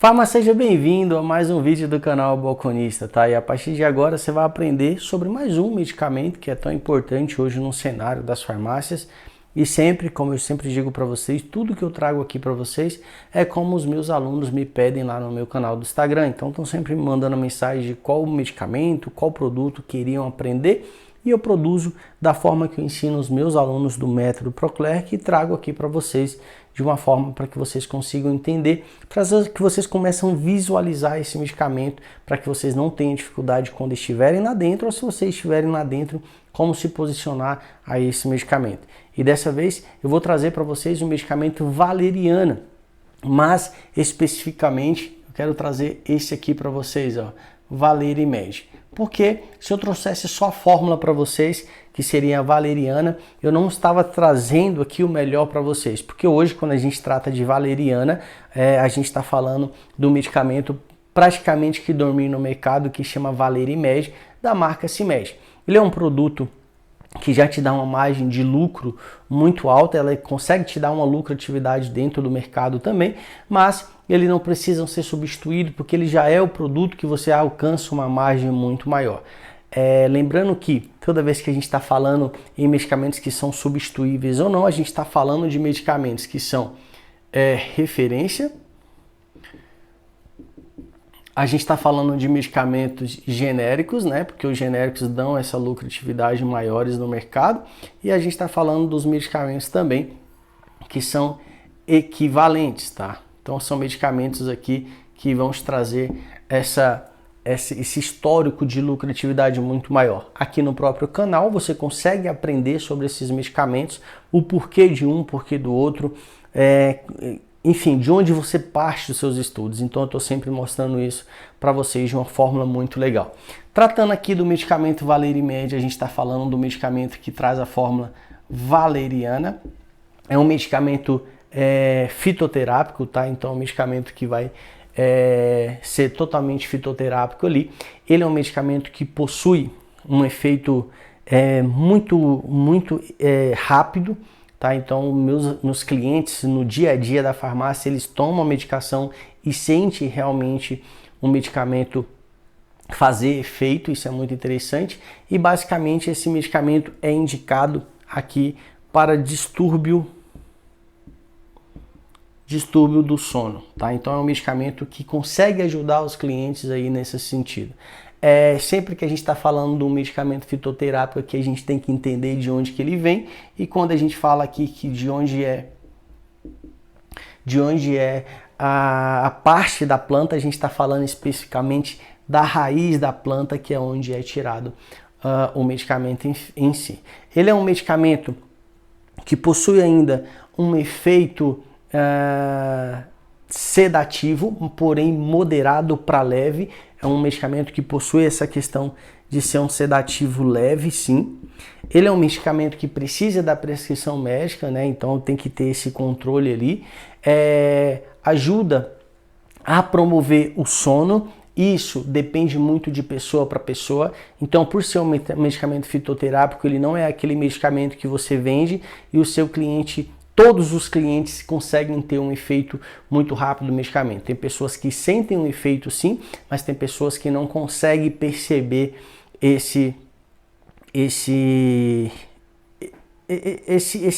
Farma, seja bem-vindo a mais um vídeo do canal Balconista, tá? E a partir de agora você vai aprender sobre mais um medicamento que é tão importante hoje no cenário das farmácias. E sempre, como eu sempre digo para vocês, tudo que eu trago aqui para vocês é como os meus alunos me pedem lá no meu canal do Instagram. Então estão sempre me mandando mensagem de qual medicamento, qual produto queriam aprender. E eu produzo da forma que eu ensino os meus alunos do método Proclerc e trago aqui para vocês de uma forma para que vocês consigam entender, para que vocês comecem a visualizar esse medicamento, para que vocês não tenham dificuldade quando estiverem lá dentro, ou se vocês estiverem lá dentro, como se posicionar a esse medicamento. E dessa vez eu vou trazer para vocês o medicamento valeriana, mas especificamente eu quero trazer esse aqui para vocês, ó, Valerimed. Porque se eu trouxesse só a fórmula para vocês, que seria a valeriana, eu não estava trazendo aqui o melhor para vocês. Porque hoje, quando a gente trata de valeriana, a gente está falando do medicamento praticamente que domina no mercado, que chama Valerimed, da marca Cimed. Ele é um produto que já te dá uma margem de lucro muito alta, ela consegue te dar uma lucratividade dentro do mercado também, mas ele não precisa ser substituído porque ele já é o produto que você alcança uma margem muito maior. Lembrando que toda vez que a gente está falando em medicamentos que são substituíveis ou não, a gente está falando de medicamentos que são referência. A gente está falando de medicamentos genéricos, né? Porque os genéricos dão essa lucratividade maiores no mercado. E a gente está falando dos medicamentos também que são equivalentes, tá? Então são medicamentos aqui que vão te trazer esse histórico de lucratividade muito maior. Aqui no próprio canal você consegue aprender sobre esses medicamentos, o porquê de um, porquê do outro, enfim, de onde você parte dos seus estudos. Então eu estou sempre mostrando isso para vocês de uma fórmula muito legal. Tratando aqui do medicamento Valerimed, a gente está falando do medicamento que traz a fórmula valeriana. É um medicamento fitoterápico, tá? Então é um medicamento que vai ser totalmente fitoterápico ali. Ele é um medicamento que possui um efeito muito rápido. Tá? Então, meus clientes no dia a dia da farmácia, eles tomam a medicação e sentem realmente o medicamento fazer efeito, isso é muito interessante. E basicamente esse medicamento é indicado aqui para distúrbio do sono. Tá? Então é um medicamento que consegue ajudar os clientes aí nesse sentido. Sempre que a gente está falando de um medicamento fitoterápico aqui, a gente tem que entender de onde que ele vem, e quando a gente fala aqui que de onde é a parte da planta, a gente está falando especificamente da raiz da planta, que é onde é tirado o medicamento em si. Ele é um medicamento que possui ainda um efeito sedativo, porém moderado para leve. É um medicamento que possui essa questão de ser um sedativo leve, sim. Ele é um medicamento que precisa da prescrição médica, né? Então tem que ter esse controle ali. Ajuda a promover o sono. Isso depende muito de pessoa para pessoa. Então, por ser um medicamento fitoterápico, ele não é aquele medicamento que você vende e o seu cliente, todos os clientes conseguem ter um efeito muito rápido do medicamento. Tem pessoas que sentem um efeito sim, mas tem pessoas que não conseguem perceber esse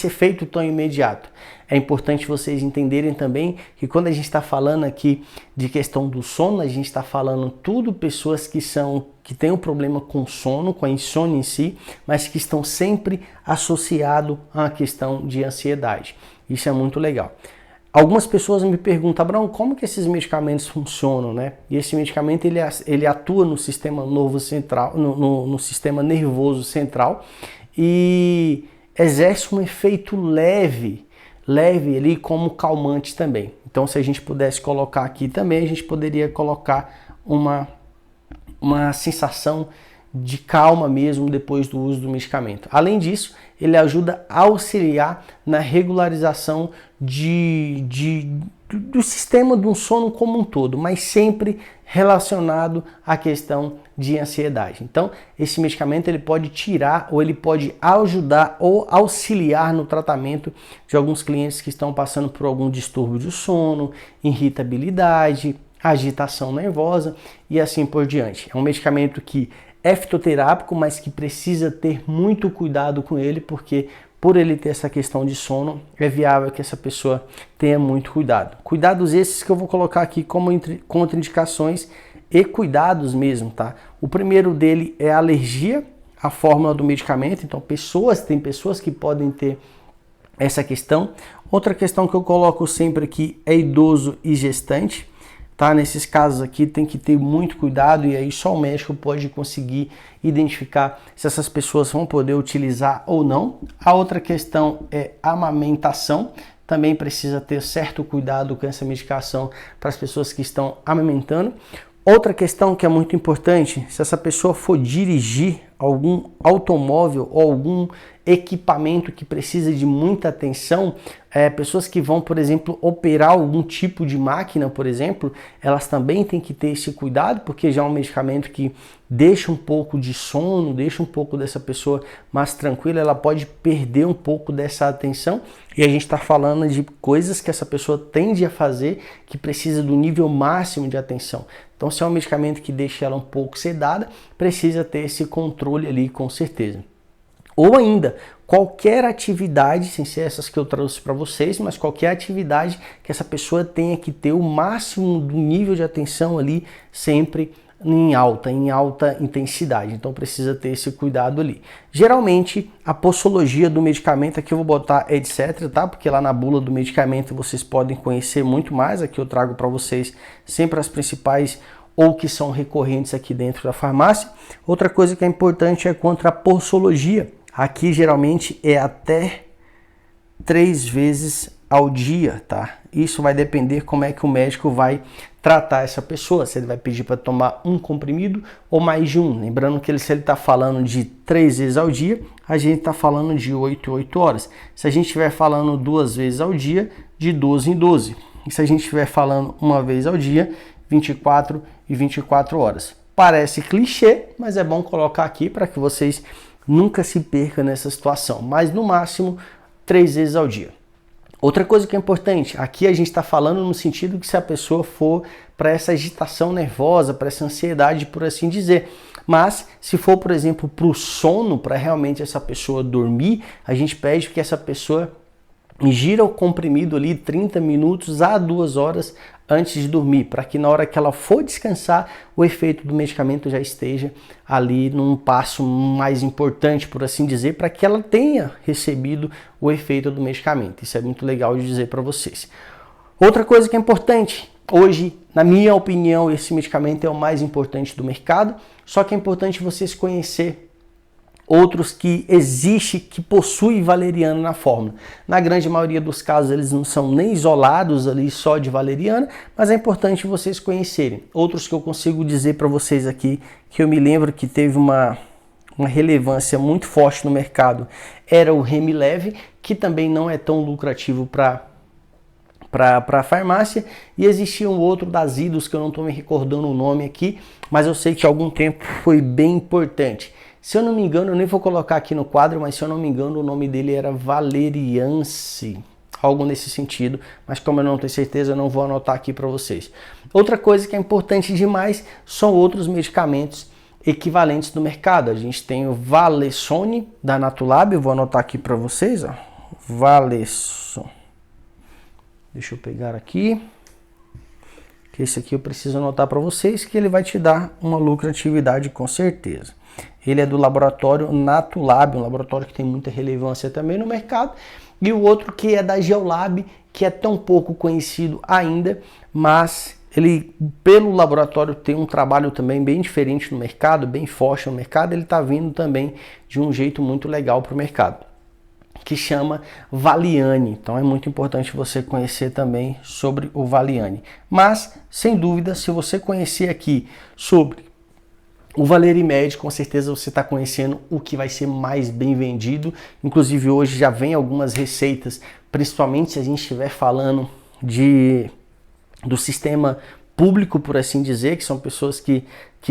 efeito tão imediato. É importante vocês entenderem também que quando a gente está falando aqui de questão do sono, a gente está falando tudo pessoas que têm um problema com sono, com a insônia em si, mas que estão sempre associados à questão de ansiedade. Isso é muito legal. Algumas pessoas me perguntam, Abraão, como que esses medicamentos funcionam, né? E esse medicamento ele atua no sistema nervoso central, no sistema nervoso central, e exerce um efeito leve ali como calmante também. Então, se a gente pudesse colocar aqui também, a gente poderia colocar uma sensação de calma mesmo depois do uso do medicamento. Além disso, ele ajuda a auxiliar na regularização do sistema do sono como um todo, mas sempre relacionado à questão de ansiedade. Então, esse medicamento ele pode tirar ou ele pode ajudar ou auxiliar no tratamento de alguns clientes que estão passando por algum distúrbio de sono, irritabilidade, agitação nervosa e assim por diante. É um medicamento que é fitoterápico, mas que precisa ter muito cuidado com ele, porque por ele ter essa questão de sono, é viável que essa pessoa tenha muito cuidado. Cuidados esses que eu vou colocar aqui como contraindicações e cuidados mesmo, tá? O primeiro dele é a alergia à fórmula do medicamento. Então, tem pessoas que podem ter essa questão. Outra questão que eu coloco sempre aqui é idoso e gestante. Tá? Nesses casos aqui tem que ter muito cuidado e aí só o médico pode conseguir identificar se essas pessoas vão poder utilizar ou não. A outra questão é a amamentação. Também precisa ter certo cuidado com essa medicação para as pessoas que estão amamentando. Outra questão que é muito importante, se essa pessoa for dirigir algum automóvel ou algum equipamento que precisa de muita atenção, pessoas que vão, por exemplo, operar algum tipo de máquina, por exemplo, elas também têm que ter esse cuidado, porque já é um medicamento que deixa um pouco de sono, deixa um pouco dessa pessoa mais tranquila, ela pode perder um pouco dessa atenção, e a gente está falando de coisas que essa pessoa tende a fazer que precisa do nível máximo de atenção. Então, se é um medicamento que deixa ela um pouco sedada, precisa ter esse controle ali, com certeza. Ou ainda, qualquer atividade, sem ser essas que eu trouxe para vocês, mas qualquer atividade que essa pessoa tenha que ter o máximo do nível de atenção ali, sempre em alta intensidade. Então precisa ter esse cuidado ali. Geralmente, a posologia do medicamento, aqui eu vou botar etc, tá? Porque lá na bula do medicamento vocês podem conhecer muito mais. Aqui eu trago para vocês sempre as principais ou que são recorrentes aqui dentro da farmácia. Outra coisa que é importante é contra a posologia. Aqui geralmente é até 3 vezes ao dia, tá? Isso vai depender como é que o médico vai tratar essa pessoa, se ele vai pedir para tomar um comprimido ou mais de um. Lembrando que se ele está falando de 3 vezes ao dia, a gente está falando de 8 horas. Se a gente estiver falando 2 vezes ao dia, de 12 em 12. E se a gente estiver falando uma vez ao dia, 24 e 24 horas. Parece clichê, mas é bom colocar aqui para que vocês nunca se percam nessa situação. Mas no máximo 3 vezes ao dia. Outra coisa que é importante, aqui a gente está falando no sentido que se a pessoa for para essa agitação nervosa, para essa ansiedade, por assim dizer. Mas se for, por exemplo, para o sono, para realmente essa pessoa dormir, a gente pede que essa pessoa ingira o comprimido ali 30 minutos a 2 horas antes de dormir, para que na hora que ela for descansar, o efeito do medicamento já esteja ali num passo mais importante, por assim dizer, para que ela tenha recebido o efeito do medicamento. Isso é muito legal de dizer para vocês. Outra coisa que é importante, hoje, na minha opinião, esse medicamento é o mais importante do mercado, só que é importante vocês conhecer outros que existe, que possui valeriana na fórmula. Na grande maioria dos casos eles não são nem isolados ali só de valeriana, mas é importante vocês conhecerem. Outros que eu consigo dizer para vocês aqui, que eu me lembro que teve uma relevância muito forte no mercado, era o Remileve, que também não é tão lucrativo para a farmácia, e existia um outro das Idos, que eu não estou me recordando o nome aqui, mas eu sei que há algum tempo foi bem importante. Se eu não me engano, eu nem vou colocar aqui no quadro, mas se eu não me engano, o nome dele era Valeriance, algo nesse sentido, mas como eu não tenho certeza, eu não vou anotar aqui para vocês. Outra coisa que é importante demais são outros medicamentos equivalentes no mercado. A gente tem o Valessone da Natulab, eu vou anotar aqui para vocês, ó. Valessone. Deixa eu pegar aqui. Que esse aqui eu preciso anotar para vocês, que ele vai te dar uma lucratividade com certeza. Ele é do laboratório Natulab, um laboratório que tem muita relevância também no mercado. E o outro que é da Geolab, que é tão pouco conhecido ainda, mas ele, pelo laboratório, tem um trabalho também bem diferente no mercado, bem forte no mercado. Ele está vindo também de um jeito muito legal para o mercado, que chama Valiane. Então é muito importante você conhecer também sobre o Valiane. Mas, sem dúvida, se você conhecer aqui sobre o Valerimed, com certeza você está conhecendo o que vai ser mais bem vendido. Inclusive hoje já vem algumas receitas, principalmente se a gente estiver falando do sistema público, por assim dizer, que são pessoas que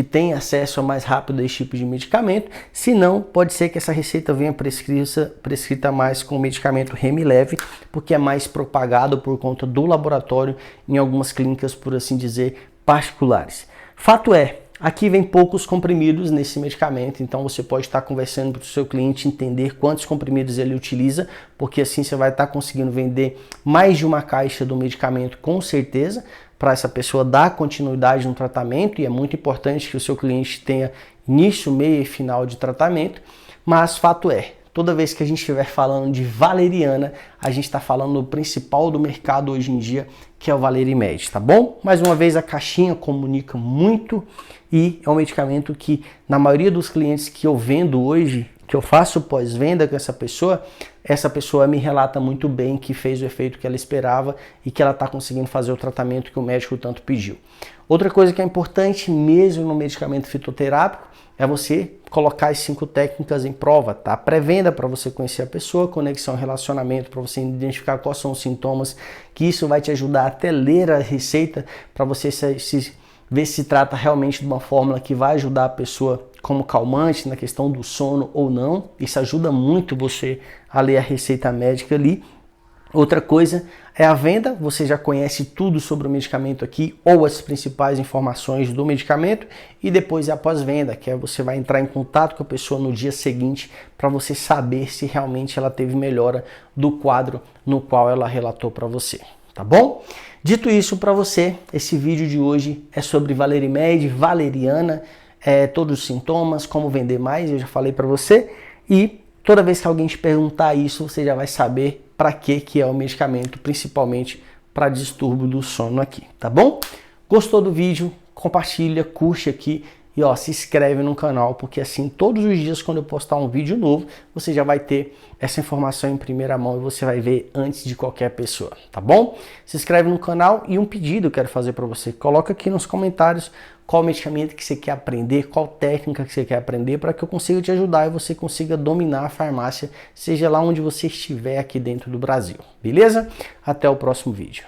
têm acesso a mais rápido a esse tipo de medicamento. Se não, pode ser que essa receita venha prescrita mais com o medicamento Remileve, porque é mais propagado por conta do laboratório em algumas clínicas, por assim dizer, particulares. Fato é, aqui vem poucos comprimidos nesse medicamento, então você pode estar conversando para o seu cliente entender quantos comprimidos ele utiliza, porque assim você vai estar conseguindo vender mais de uma caixa do medicamento com certeza, para essa pessoa dar continuidade no tratamento, e é muito importante que o seu cliente tenha início, meio e final de tratamento, mas fato é, toda vez que a gente estiver falando de valeriana, a gente está falando do principal do mercado hoje em dia, que é o Valerimed, tá bom? Mais uma vez, a caixinha comunica muito e é um medicamento que, na maioria dos clientes que eu vendo hoje, que eu faço pós-venda com essa pessoa me relata muito bem que fez o efeito que ela esperava e que ela está conseguindo fazer o tratamento que o médico tanto pediu. Outra coisa que é importante mesmo no medicamento fitoterápico é você colocar as 5 técnicas em prova, tá? Pré-venda para você conhecer a pessoa, conexão, relacionamento para você identificar quais são os sintomas, que isso vai te ajudar até ler a receita para você ver se trata realmente de uma fórmula que vai ajudar a pessoa como calmante na questão do sono ou não. Isso ajuda muito você a ler a receita médica ali. Outra coisa é a venda, você já conhece tudo sobre o medicamento aqui ou as principais informações do medicamento, e depois é a pós-venda, que é você vai entrar em contato com a pessoa no dia seguinte para você saber se realmente ela teve melhora do quadro no qual ela relatou para você, tá bom? Dito isso para você, esse vídeo de hoje é sobre Valerimed, valeriana, todos os sintomas, como vender mais, eu já falei para você, e toda vez que alguém te perguntar isso, você já vai saber para que é o medicamento, principalmente para distúrbio do sono aqui, tá bom? Gostou do vídeo? Compartilha, curte aqui e se inscreve no canal, porque assim todos os dias quando eu postar um vídeo novo, você já vai ter essa informação em primeira mão e você vai ver antes de qualquer pessoa, tá bom? Se inscreve no canal, e um pedido eu quero fazer para você, coloca aqui nos comentários qual medicamento que você quer aprender, qual técnica que você quer aprender, para que eu consiga te ajudar e você consiga dominar a farmácia, seja lá onde você estiver aqui dentro do Brasil, beleza? Até o próximo vídeo.